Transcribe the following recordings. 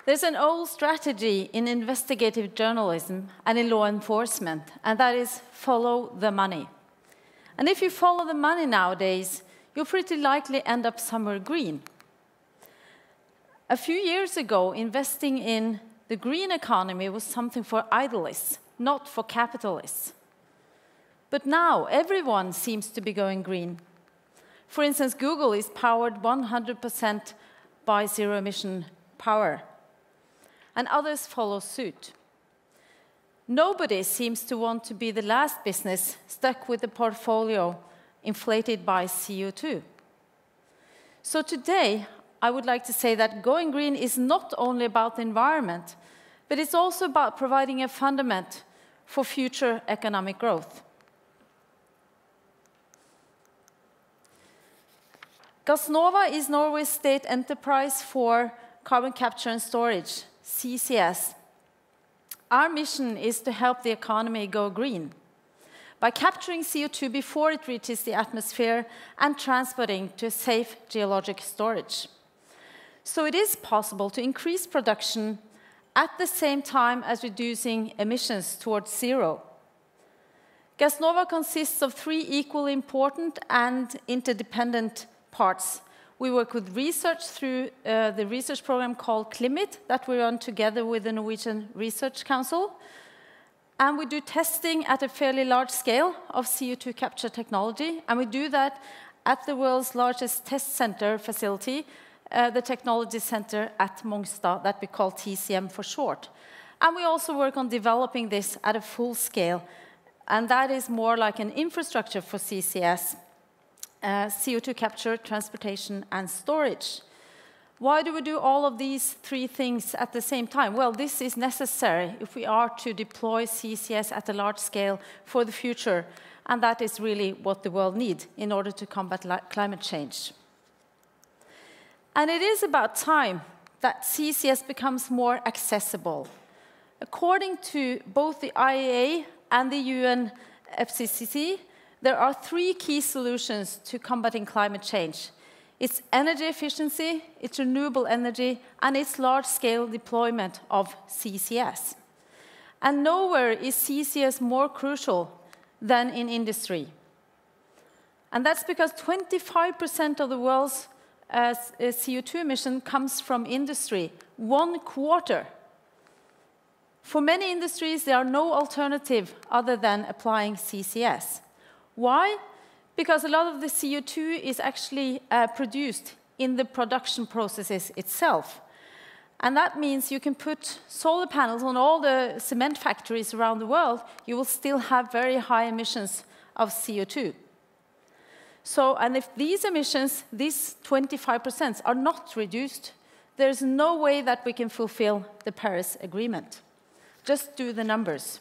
There's an old strategy in investigative journalism and in law enforcement, and that is follow the money. And if you follow the money nowadays, you'll pretty likely end up somewhere green. A few years ago, investing in the green economy was something for idealists, not for capitalists. But now, everyone seems to be going green. For instance, Google is powered 100% by zero-emission power, and others follow suit. Nobody seems to want to be the last business stuck with a portfolio inflated by CO2. So today, I would like to say that going green is not only about the environment, but it's also about providing a fundament for future economic growth. Gassnova is Norway's state enterprise for carbon capture and storage, CCS. Our mission is to help the economy go green by capturing CO2 before it reaches the atmosphere and transporting to safe geologic storage. So it is possible to increase production at the same time as reducing emissions towards zero. Gassnova consists of three equally important and interdependent parts. We work with research through the research program called CLIMIT that we run together with the Norwegian Research Council. And we do testing at a fairly large scale of CO2 capture technology. And we do that at the world's largest test center facility, the Technology Center at Mongstad, that we call TCM for short. And we also work on developing this at a full scale. And that is more like an infrastructure for CCS. CO2 capture, transportation, and storage. Why do we do all of these three things at the same time? Well, this is necessary if we are to deploy CCS at a large scale for the future, and that is really what the world needs in order to combat climate change. And it is about time that CCS becomes more accessible. According to both the IEA and the UNFCCC, there are three key solutions to combating climate change. It's energy efficiency, it's renewable energy, and it's large-scale deployment of CCS. And nowhere is CCS more crucial than in industry. And that's because 25% of the world's CO2 emission comes from industry, 1/4. For many industries, there are no alternative other than applying CCS. Why? Because a lot of the CO2 is actually produced in the production processes itself. And that means you can put solar panels on all the cement factories around the world, you will still have very high emissions of CO2. So, and if these emissions, these 25%, are not reduced, there's no way that we can fulfill the Paris Agreement. Just do the numbers.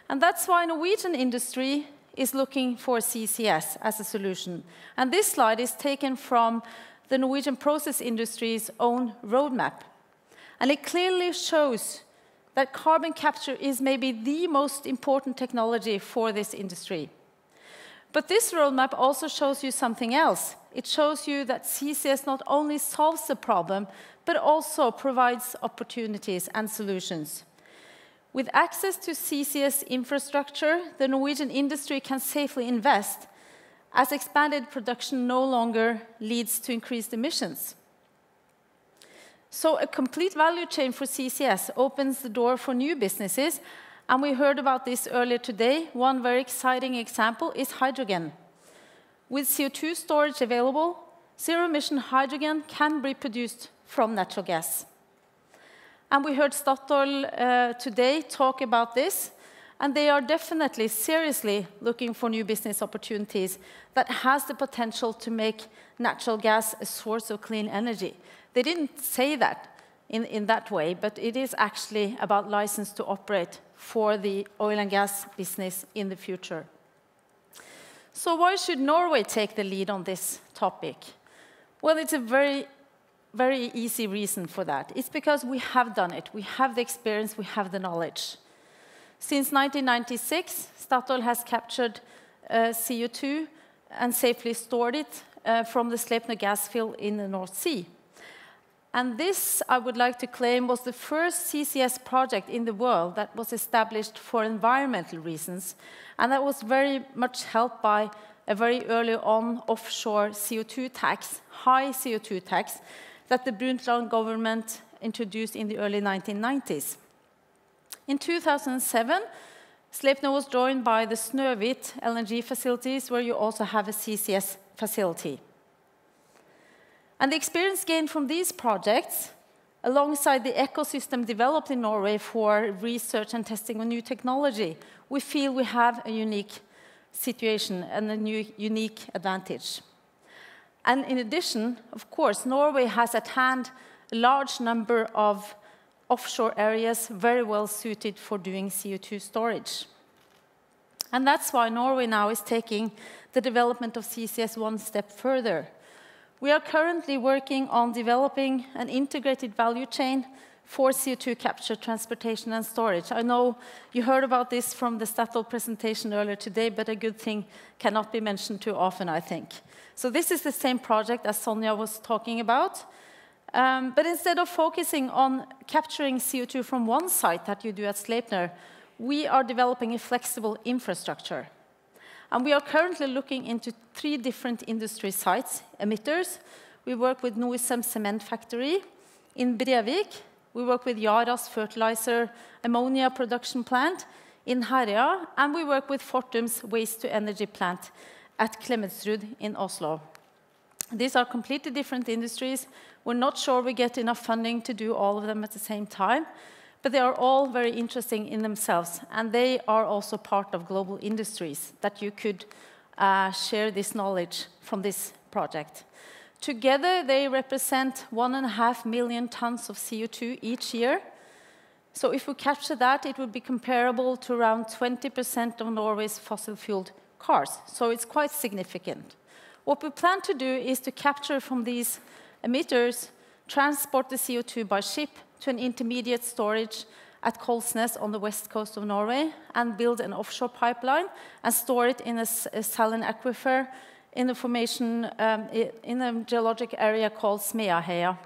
And that's why Norwegian industry is looking for CCS as a solution. And this slide is taken from the Norwegian process industry's own roadmap. And it clearly shows that carbon capture is maybe the most important technology for this industry. But this roadmap also shows you something else. It shows you that CCS not only solves the problem, but also provides opportunities and solutions. With access to CCS infrastructure, the Norwegian industry can safely invest, as expanded production no longer leads to increased emissions. So a complete value chain for CCS opens the door for new businesses, and we heard about this earlier today. One very exciting example is hydrogen. With CO2 storage available, zero-emission hydrogen can be produced from natural gas. And we heard Statoil today talk about this, and they are definitely seriously looking for new business opportunities that has the potential to make natural gas a source of clean energy. They didn't say that in that way, but it is actually about license to operate for the oil and gas business in the future. So why should Norway take the lead on this topic? Well, it's a very easy reason for that. It's because we have done it. We have the experience, we have the knowledge. Since 1996, Statoil has captured CO2 and safely stored it from the Sleipner gas field in the North Sea. And this, I would like to claim, was the first CCS project in the world that was established for environmental reasons, and that was very much helped by a very early on offshore CO2 tax, high CO2 tax, that the Brundtland government introduced in the early 1990s. In 2007, Sleipner was joined by the Snøhvit LNG facilities, where you also have a CCS facility. And the experience gained from these projects, alongside the ecosystem developed in Norway for research and testing of new technology, we feel we have a unique situation and a unique advantage. And in addition, of course, Norway has at hand a large number of offshore areas very well suited for doing CO2 storage. And that's why Norway now is taking the development of CCS one step further. We are currently working on developing an integrated value chain for CO2 capture, transportation, and storage. I know you heard about this from the Statoil presentation earlier today, but a good thing cannot be mentioned too often, I think. So this is the same project as Sonja was talking about. But instead of focusing on capturing CO2 from one site that you do at Sleipner, we are developing a flexible infrastructure. And we are currently looking into 3 different industry sites, emitters. We work with Norcem cement factory in Brevik. We work with Yara's fertilizer ammonia production plant in Herøya. And we work with Fortum's waste-to-energy plant at Klemetsrud in Oslo. These are completely different industries. We're not sure we get enough funding to do all of them at the same time, but they are all very interesting in themselves, and they are also part of global industries that you could share this knowledge from this project. Together, they represent 1.5 million tons of CO2 each year. So if we capture that, it would be comparable to around 20% of Norway's fossil-fueled cars. So it's quite significant. What we plan to do is to capture from these emitters, transport the CO2 by ship to an intermediate storage at Kolsnes on the west coast of Norway, and build an offshore pipeline and store it in a saline aquifer in a formation in a geologic area called Smeaheia.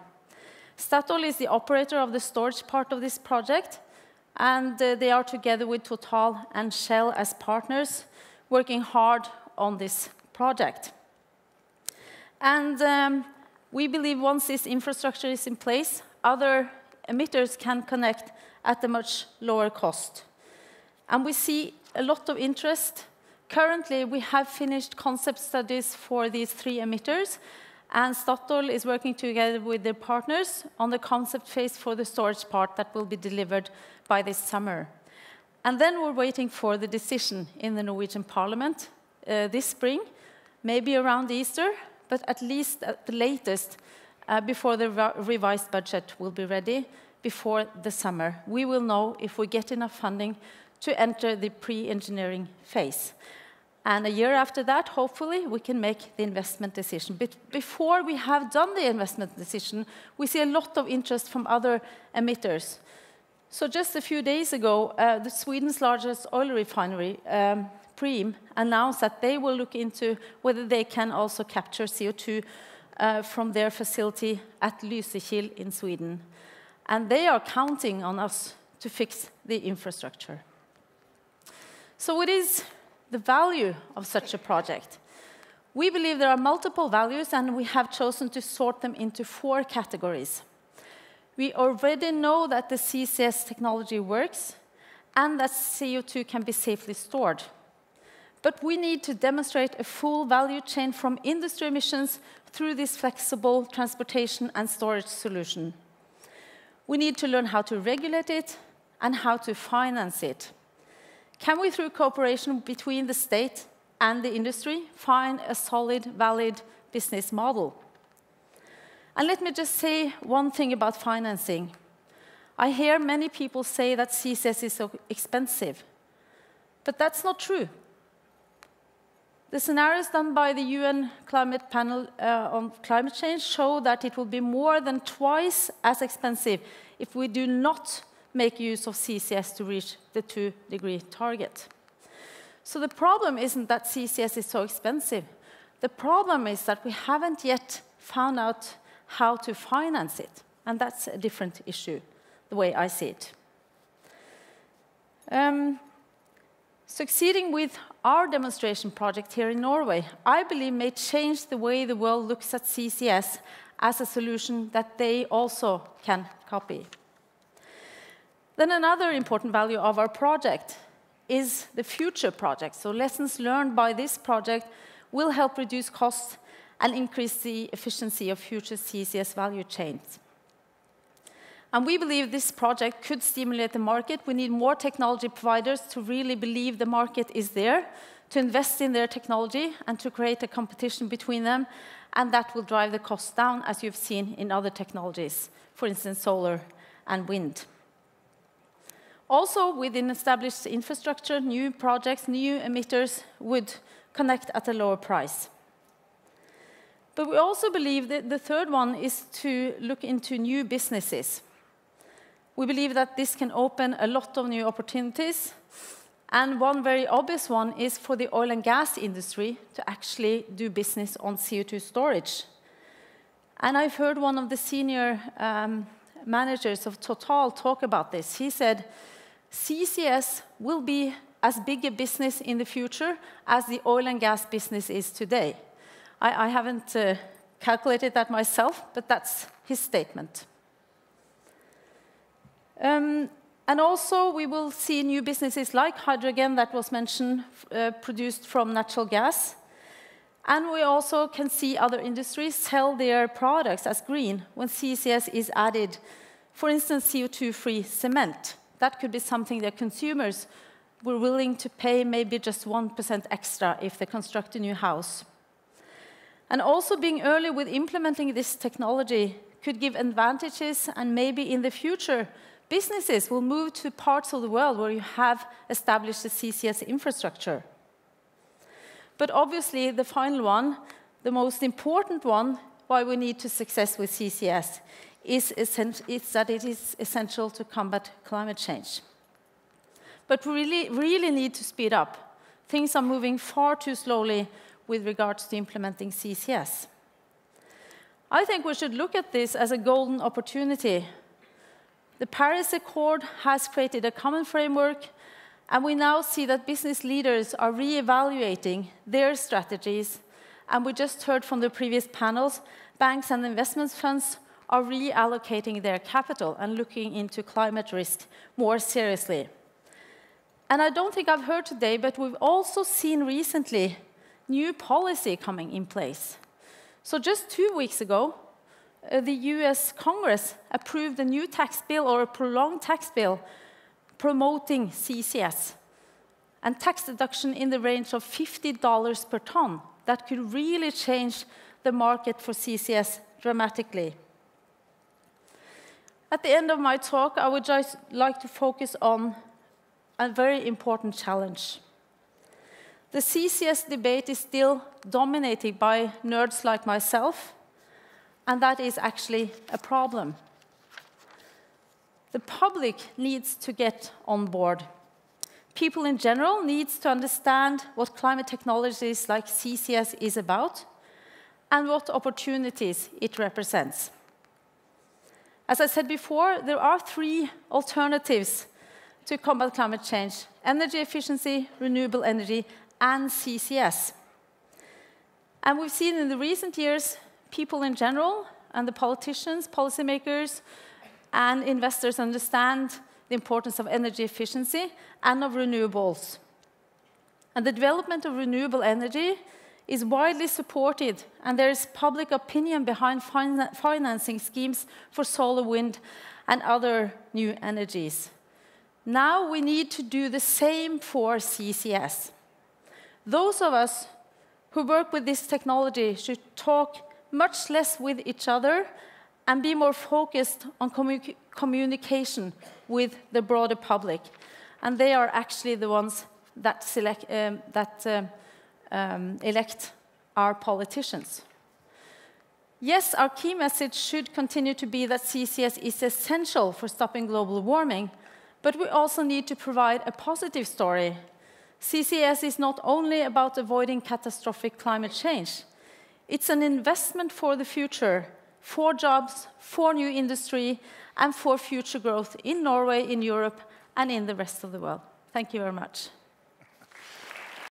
Statoil is the operator of the storage part of this project, and they are together with Total and Shell as partners working hard on this project. And we believe once this infrastructure is in place, other emitters can connect at a much lower cost. And we see a lot of interest. Currently, we have finished concept studies for these 3 emitters, and Statoil is working together with their partners on the concept phase for the storage part that will be delivered by this summer. And then we're waiting for the decision in the Norwegian Parliament this spring, maybe around Easter, but at least at the latest before the revised budget will be ready before the summer. We will know if we get enough funding to enter the pre-engineering phase. And a year after that, hopefully, we can make the investment decision. But before we have done the investment decision, we see a lot of interest from other emitters. So just a few days ago, Sweden's largest oil refinery, Preem, announced that they will look into whether they can also capture CO2 from their facility at Lysekil in Sweden. And they are counting on us to fix the infrastructure. So what is the value of such a project? We believe there are multiple values, and we have chosen to sort them into 4 categories. We already know that the CCS technology works and that CO2 can be safely stored. But we need to demonstrate a full value chain from industry emissions through this flexible transportation and storage solution. We need to learn how to regulate it and how to finance it. Can we, through cooperation between the state and the industry, find a solid, valid business model? And let me just say one thing about financing. I hear many people say that CCS is so expensive, but that's not true. The scenarios done by the UN Climate Panel on climate change show that it will be more than twice as expensive if we do not make use of CCS to reach the 2-degree target. So the problem isn't that CCS is so expensive. The problem is that we haven't yet found out how to finance it. and that's a different issue, the way I see it. Succeeding with our demonstration project here in Norway, I believe may change the way the world looks at CCS as a solution that they also can copy. Then another important value of our project is the future project. So lessons learned by this project will help reduce costs and increase the efficiency of future CCS value chains. And we believe this project could stimulate the market. We need more technology providers to really believe the market is there, to invest in their technology, and to create a competition between them. And that will drive the costs down, as you've seen in other technologies, for instance, solar and wind. Also, within established infrastructure, new projects, new emitters would connect at a lower price. But we also believe that the third one is to look into new businesses. We believe that this can open a lot of new opportunities. And one very obvious one is for the oil and gas industry to actually do business on CO2 storage. And I've heard one of the senior managers of Total talk about this. He said, CCS will be as big a business in the future as the oil and gas business is today. I haven't calculated that myself, but that's his statement. And also, we will see new businesses like hydrogen that was mentioned, produced from natural gas. And we also can see other industries sell their products as green when CCS is added. For instance, CO2-free cement. That could be something that consumers were willing to pay maybe just 1% extra if they construct a new house. And also being early with implementing this technology could give advantages, and maybe in the future, businesses will move to parts of the world where you have established a CCS infrastructure. But obviously, the final one, the most important one, why we need to success with CCS, is that it is essential to combat climate change. But we really need to speed up. Things are moving far too slowly with regards to implementing CCS. I think we should look at this as a golden opportunity. The Paris Accord has created a common framework, and we now see that business leaders are re-evaluating their strategies. And we just heard from the previous panels, banks and investment funds are reallocating their capital and looking into climate risk more seriously. And I don't think I've heard today, but we've also seen recently new policy coming in place. So just 2 weeks ago, the US Congress approved a new tax bill, or a prolonged tax bill, promoting CCS, and tax deduction in the range of $50 per ton. That could really change the market for CCS dramatically. At the end of my talk, I would just like to focus on a very important challenge. The CCS debate is still dominated by nerds like myself, and that is actually a problem. The public needs to get on board. People in general need to understand what climate technologies like CCS is about and what opportunities it represents. As I said before, there are 3 alternatives to combat climate change: energy efficiency, renewable energy, and CCS. And we've seen in the recent years, people in general and the politicians, policymakers, and investors understand the importance of energy efficiency and of renewables. And the development of renewable energy is widely supported, and there is public opinion behind financing schemes for solar, wind, and other new energies. Now we need to do the same for CCS. Those of us who work with this technology should talk much less with each other and be more focused on communication with the broader public. And they are actually the ones that elect our politicians. Yes, our key message should continue to be that CCS is essential for stopping global warming, but we also need to provide a positive story. CCS is not only about avoiding catastrophic climate change. It's an investment for the future, for jobs, for new industry, and for future growth in Norway, in Europe, and in the rest of the world. Thank you very much.